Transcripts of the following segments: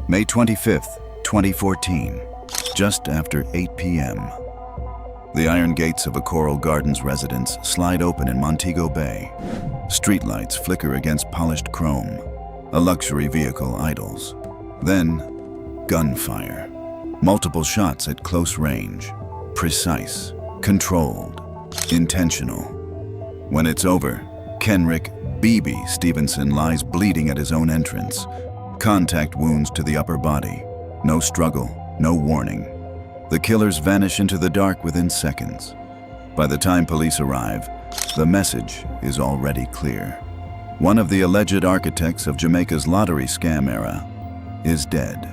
May 25th, 2014, just after 8 p.m. The iron gates of a Coral Gardens residence slide open in Montego Bay. Streetlights flicker against polished chrome. A luxury vehicle idles. Then, gunfire. Multiple shots at close range. Precise, controlled, intentional. When it's over, Kenrick Bebe Stephenson lies bleeding at his own entrance. Contact wounds to the upper body. No struggle, no warning. The killers vanish into the dark within seconds. By the time police arrive, the message is already clear. One of the alleged architects of Jamaica's lottery scam era is dead.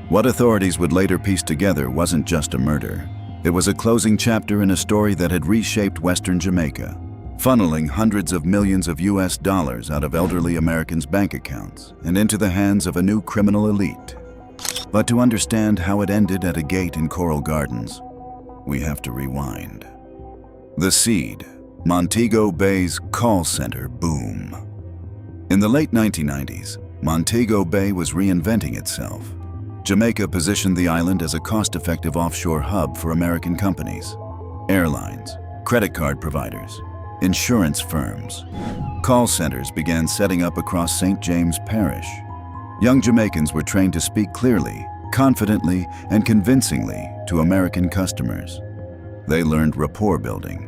What authorities would later piece together wasn't just a murder. It was a closing chapter in a story that had reshaped Western Jamaica, funneling hundreds of millions of US dollars out of elderly Americans' bank accounts and into the hands of a new criminal elite. But to understand how it ended at a gate in Coral Gardens, we have to rewind. The seed, Montego Bay's call center boom. In the late 1990s, Montego Bay was reinventing itself. Jamaica positioned the island as a cost-effective offshore hub for American companies, airlines, credit card providers, insurance firms. Call centers began setting up across St. James Parish. Young Jamaicans were trained to speak clearly, confidently, and convincingly to American customers. They learned rapport building,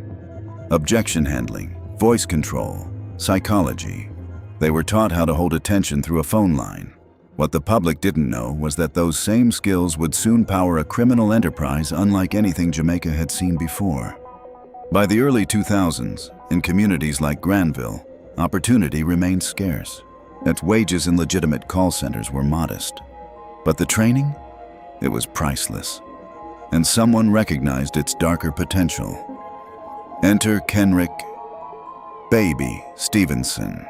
objection handling, voice control, psychology. They were taught how to hold attention through a phone line. What the public didn't know was that those same skills would soon power a criminal enterprise unlike anything Jamaica had seen before. By the early 2000s, in communities like Granville, opportunity remained scarce. Its wages in legitimate call centers were modest. But the training? It was priceless. And someone recognized its darker potential. Enter Kenrick Bebe Stephenson.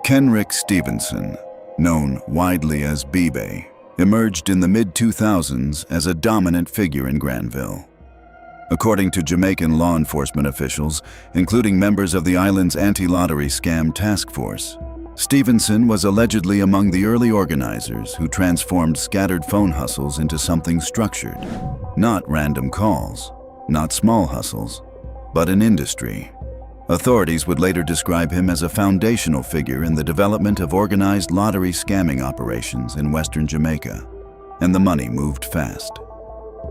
Kenrick Stephenson, known widely as Bebe, emerged in the mid-2000s as a dominant figure in Granville. According to Jamaican law enforcement officials, including members of the island's anti-lottery scam task force, Stephenson was allegedly among the early organizers who transformed scattered phone hustles into something structured. Not random calls, not small hustles, but an industry. Authorities would later describe him as a foundational figure in the development of organized lottery scamming operations in Western Jamaica, and the money moved fast.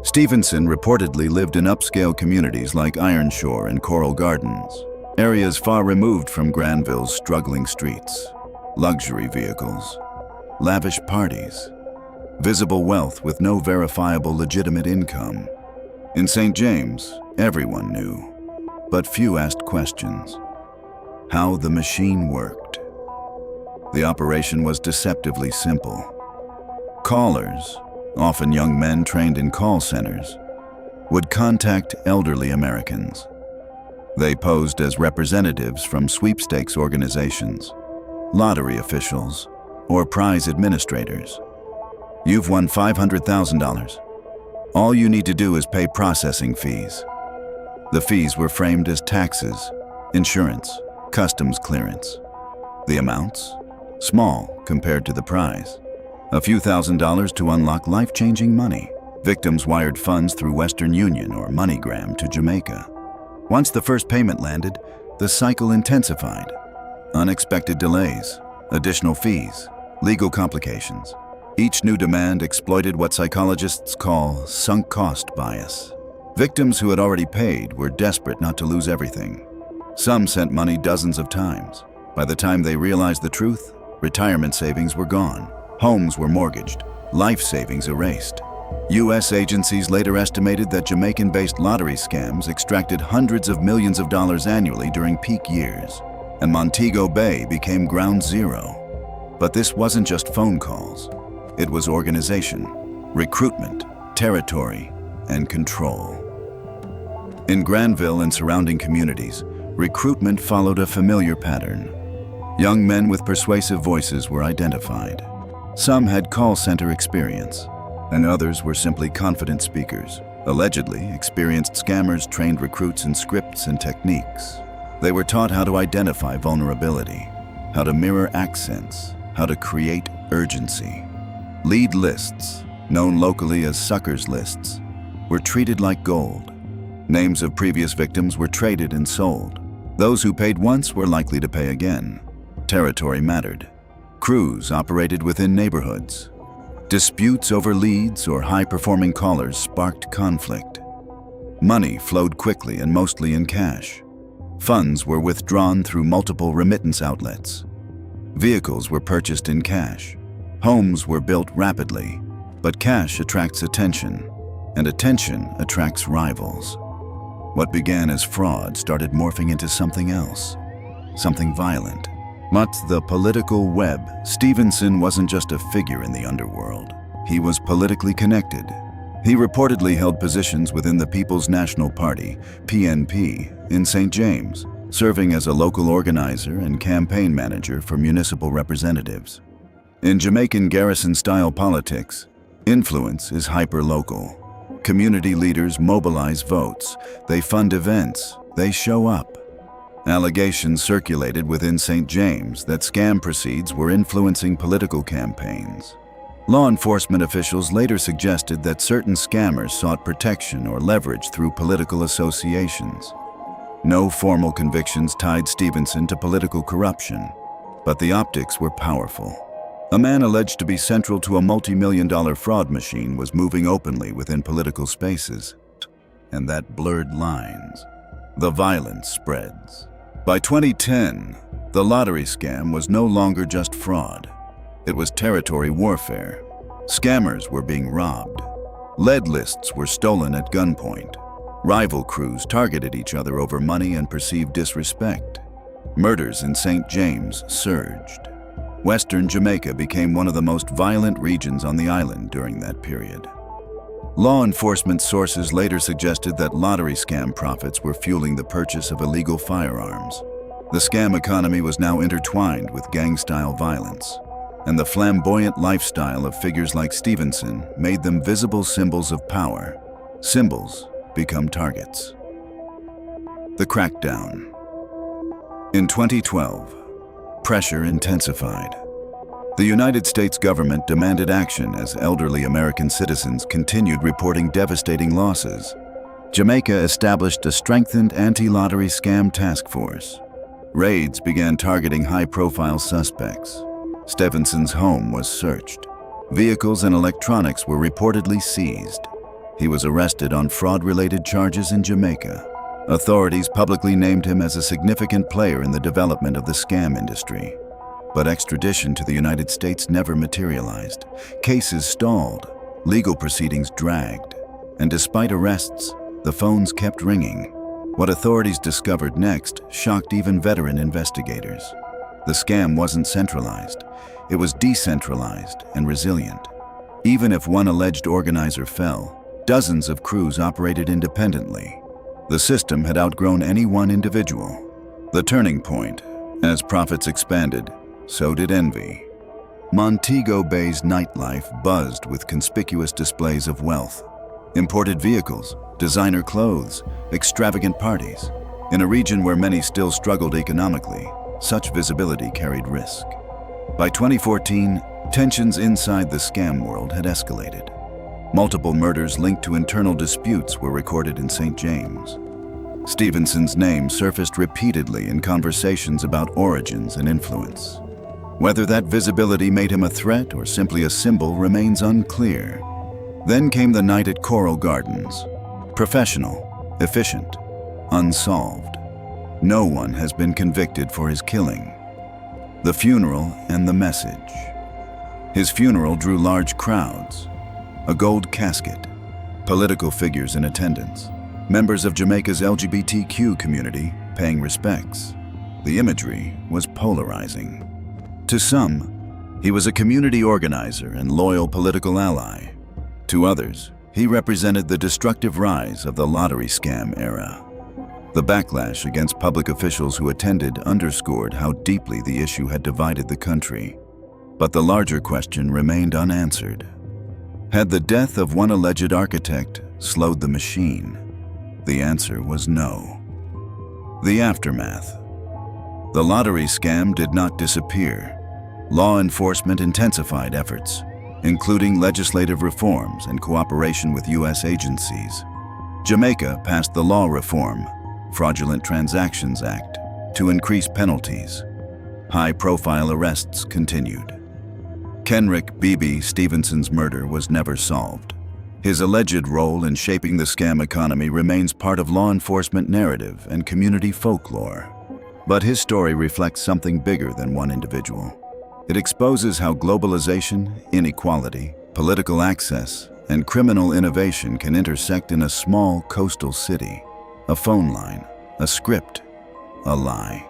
Stephenson reportedly lived in upscale communities like Ironshore and Coral Gardens, areas far removed from Granville's struggling streets. Luxury vehicles, lavish parties, visible wealth with no verifiable legitimate income. In St. James, everyone knew, but few asked questions. How the machine worked. The operation was deceptively simple. Callers, often young men trained in call centers, would contact elderly Americans. They posed as representatives from sweepstakes organizations, lottery officials, or prize administrators. You've won $500,000. All you need to do is pay processing fees. The fees were framed as taxes, insurance, customs clearance. The amounts? Small compared to the prize. A few $1,000s to unlock life-changing money. Victims wired funds through Western Union or MoneyGram to Jamaica. Once the first payment landed, the cycle intensified. Unexpected delays, additional fees, legal complications. Each new demand exploited what psychologists call sunk cost bias. Victims who had already paid were desperate not to lose everything. Some sent money dozens of times. By the time they realized the truth, retirement savings were gone. Homes were mortgaged, life savings erased. U.S. agencies later estimated that Jamaican-based lottery scams extracted hundreds of millions of dollars annually during peak years, and Montego Bay became ground zero. But this wasn't just phone calls. It was organization, recruitment, territory, and control. In Granville and surrounding communities, recruitment followed a familiar pattern. Young men with persuasive voices were identified. Some had call center experience, and others were simply confident speakers. Allegedly, experienced scammers trained recruits in scripts and techniques. They were taught how to identify vulnerability, how to mirror accents, how to create urgency. Lead lists, known locally as suckers lists, were treated like gold. Names of previous victims were traded and sold. Those who paid once were likely to pay again. Territory mattered. Crews operated within neighborhoods. Disputes over leads or high-performing callers sparked conflict. Money flowed quickly and mostly in cash. Funds were withdrawn through multiple remittance outlets. Vehicles were purchased in cash. Homes were built rapidly, but cash attracts attention, and attention attracts rivals. What began as fraud started morphing into something else, something violent. But the political web, Stephenson wasn't just a figure in the underworld. He was politically connected. He reportedly held positions within the People's National Party, PNP, in St. James, serving as a local organizer and campaign manager for municipal representatives. In Jamaican garrison-style politics, influence is hyper-local. Community leaders mobilize votes, they fund events, they show up. Allegations circulated within St. James that scam proceeds were influencing political campaigns. Law enforcement officials later suggested that certain scammers sought protection or leverage through political associations. No formal convictions tied Stephenson to political corruption, but the optics were powerful. A man alleged to be central to a multi-million-dollar fraud machine was moving openly within political spaces, and that blurred lines. The violence spreads. By 2010, the lottery scam was no longer just fraud. It was territory warfare. Scammers were being robbed. Lead lists were stolen at gunpoint. Rival crews targeted each other over money and perceived disrespect. Murders in St. James surged. Western Jamaica became one of the most violent regions on the island during that period. Law enforcement sources later suggested that lottery scam profits were fueling the purchase of illegal firearms. The scam economy was now intertwined with gang-style violence, and the flamboyant lifestyle of figures like Stephenson made them visible symbols of power. Symbols become targets. The crackdown. In 2012, pressure intensified. The United States government demanded action as elderly American citizens continued reporting devastating losses. Jamaica established a strengthened anti-lottery scam task force. Raids began targeting high-profile suspects. Stephenson's home was searched. Vehicles and electronics were reportedly seized. He was arrested on fraud-related charges in Jamaica. Authorities publicly named him as a significant player in the development of the scam industry. But extradition to the United States never materialized. Cases stalled, legal proceedings dragged, and despite arrests, the phones kept ringing. What authorities discovered next shocked even veteran investigators. The scam wasn't centralized. It was decentralized and resilient. Even if one alleged organizer fell, dozens of crews operated independently. The system had outgrown any one individual. The turning point, as profits expanded, so did envy. Montego Bay's nightlife buzzed with conspicuous displays of wealth. Imported vehicles, designer clothes, extravagant parties. In a region where many still struggled economically, such visibility carried risk. By 2014, tensions inside the scam world had escalated. Multiple murders linked to internal disputes were recorded in St. James. Stephenson's name surfaced repeatedly in conversations about origins and influence. Whether that visibility made him a threat or simply a symbol remains unclear. Then came the night at Coral Gardens. Professional, efficient, unsolved. No one has been convicted for his killing. The funeral and the message. His funeral drew large crowds. A gold casket, political figures in attendance, members of Jamaica's LGBTQ community paying respects. The imagery was polarizing. To some, he was a community organizer and loyal political ally. To others, he represented the destructive rise of the lottery scam era. The backlash against public officials who attended underscored how deeply the issue had divided the country. But the larger question remained unanswered. Had the death of one alleged architect slowed the machine? The answer was no. The aftermath. The lottery scam did not disappear. Law enforcement intensified efforts. including legislative reforms and cooperation with U.S. agencies. Jamaica passed the Law Reform, Fraudulent Transactions Act, to increase penalties. High-profile arrests continued. Kenrick Bebe Stephenson's murder was never solved. His alleged role in shaping the scam economy remains part of law enforcement narrative and community folklore. But his story reflects something bigger than one individual. It exposes how globalization, inequality, political access, and criminal innovation can intersect in a small coastal city. A phone line, a script, a lie.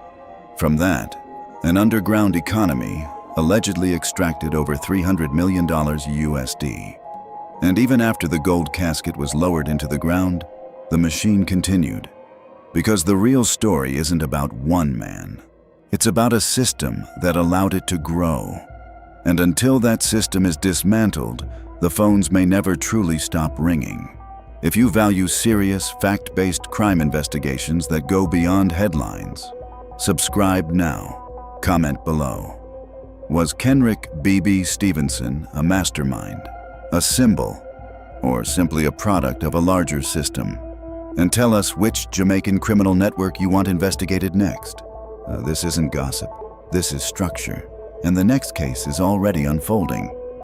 From that, an underground economy allegedly extracted over $300 million USD. And even after the gold casket was lowered into the ground, the machine continued. Because the real story isn't about one man. It's about a system that allowed it to grow. And until that system is dismantled, the phones may never truly stop ringing. If you value serious, fact-based crime investigations that go beyond headlines, subscribe now. Comment below. Was Kenrick Bebe Stephenson a mastermind, a symbol, or simply a product of a larger system? And tell us which Jamaican criminal network you want investigated next. This isn't gossip, this is structure, and the next case is already unfolding.